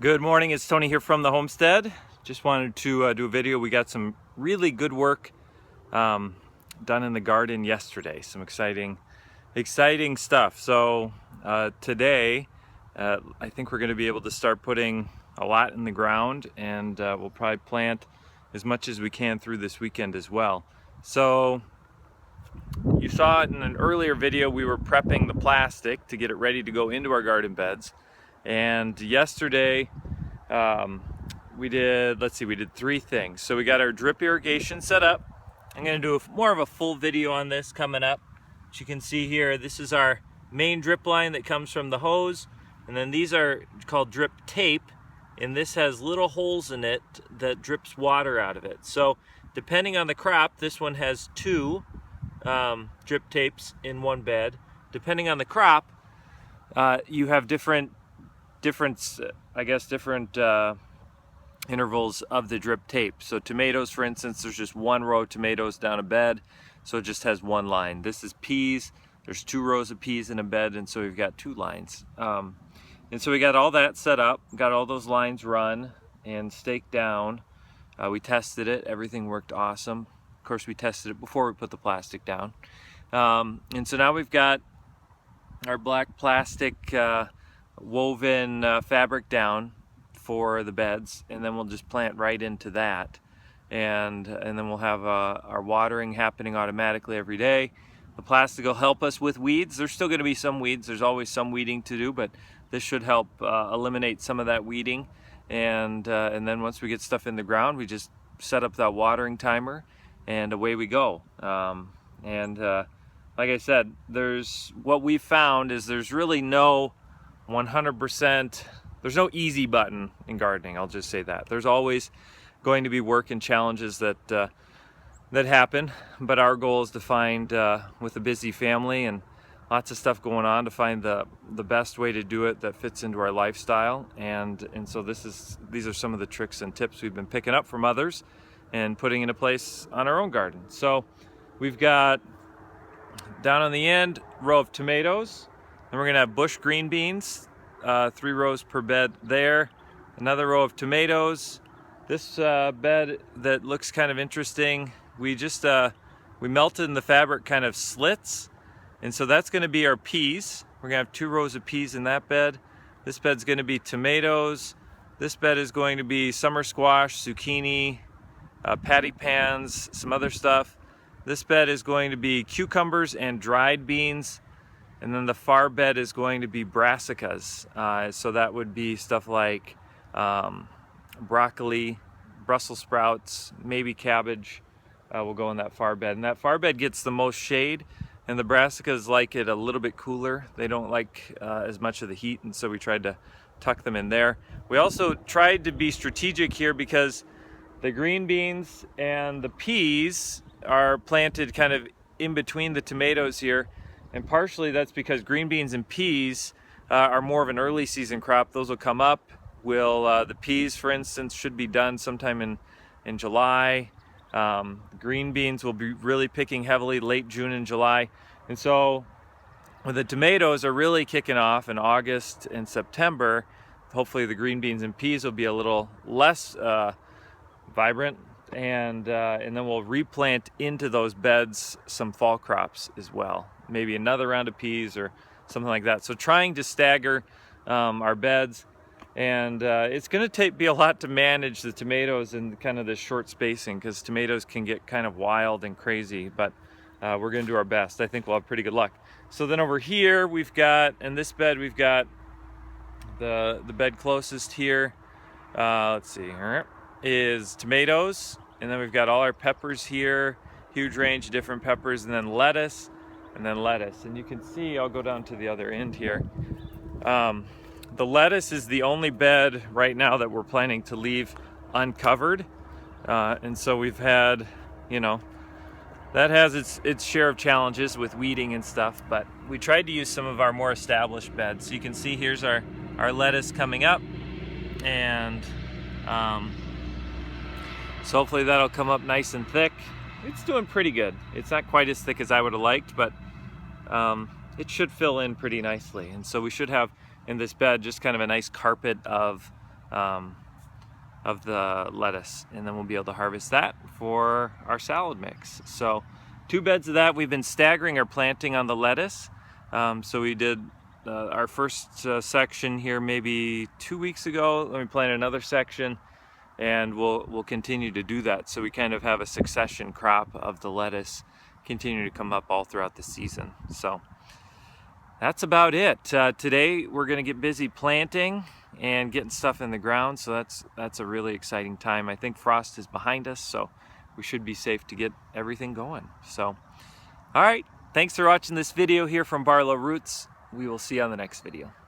Good morning, it's Tony here from the Homestead. Just wanted to do a video. We got some really good work done in the garden yesterday. Some exciting stuff. So today I think we're going to be able to start putting a lot in the ground, and we'll probably plant as much as we can through this weekend as well. So you saw it in an earlier video, we were prepping the plastic to get it ready to go into our garden beds. And yesterday we did three things. So we got our drip irrigation set up. I'm going to do more of a full video on this coming up. As you can see here, this is our main drip line that comes from the hose, and then these are called drip tape, and this has little holes in it that drips water out of it. So depending on the crop, this one has two drip tapes in one bed. Depending on the crop, you have different intervals of the drip tape. So tomatoes, for instance, there's just one row of tomatoes down a bed, so it just has one line. This is peas, there's two rows of peas in a bed, and so we've got two lines. And so we got all that set up, got all those lines run and staked down. We tested it, everything worked awesome. Of course, we tested it before we put the plastic down. And so now we've got our black plastic woven fabric down for the beds, and then we'll just plant right into that, and then we'll have our watering happening automatically every day. The plastic will help us with weeds. There's still going to be some weeds, there's always some weeding to do, but this should help eliminate some of that weeding. And then once we get stuff in the ground, we just set up that watering timer and away we go. Like I said, what we found is there's really no 100%, there's no easy button in gardening. I'll just say that. There's always going to be work and challenges that happen, but our goal is to find, with a busy family and lots of stuff going on, to find the best way to do it that fits into our lifestyle. And so these are some of the tricks and tips we've been picking up from others and putting into place on our own garden. So we've got down on the end row of tomatoes, and we're gonna have bush green beans, 3 rows per bed there. Another row of tomatoes. This bed that looks kind of interesting, we melted in the fabric kind of slits, and so that's going to be our peas. We're gonna have 2 rows of peas in that bed. This bed's going to be tomatoes. This bed is going to be summer squash, zucchini, patty pans, some other stuff. This bed is going to be cucumbers and dried beans. And then the far bed is going to be brassicas. So that would be stuff like broccoli, Brussels sprouts, maybe cabbage will go in that far bed. And that far bed gets the most shade, and the brassicas like it a little bit cooler. They don't like as much of the heat, and so we tried to tuck them in there. We also tried to be strategic here because the green beans and the peas are planted kind of in between the tomatoes here. And partially that's because green beans and peas are more of an early season crop. Those will come up. The peas, for instance, should be done sometime in July. Green beans will be really picking heavily late June and July. And so when the tomatoes are really kicking off in August and September, hopefully the green beans and peas will be a little less vibrant. And then we'll replant into those beds some fall crops as well. Maybe another round of peas or something like that. So trying to stagger our beds, and it's going to be a lot to manage the tomatoes in kind of this short spacing, because tomatoes can get kind of wild and crazy, but we're going to do our best. I think we'll have pretty good luck. So then over here in this bed we've got the bed closest here, let's see, is tomatoes, and then we've got all our peppers here, huge range of different peppers, and then lettuce. And you can see, I'll go down to the other end here. The lettuce is the only bed right now that we're planning to leave uncovered. And so we've had, that has its share of challenges with weeding and stuff, but we tried to use some of our more established beds. So you can see here's our lettuce coming up, and so hopefully that'll come up nice and thick. It's doing pretty good. It's not quite as thick as I would have liked, but it should fill in pretty nicely. And so we should have in this bed just kind of a nice carpet of of the lettuce, and then we'll be able to harvest that for our salad mix. So 2 beds of that. We've been staggering our planting on the lettuce. So we did our first section here maybe 2 weeks ago. Then we planted another section, and we'll continue to do that. So we kind of have a succession crop of the lettuce continue to come up all throughout the season. So that's about it. Today we're going to get busy planting and getting stuff in the ground, so that's a really exciting time. I think frost is behind us, so we should be safe to get everything going. So, all right, thanks for watching this video here from Barlow Roots. We will see you on the next video.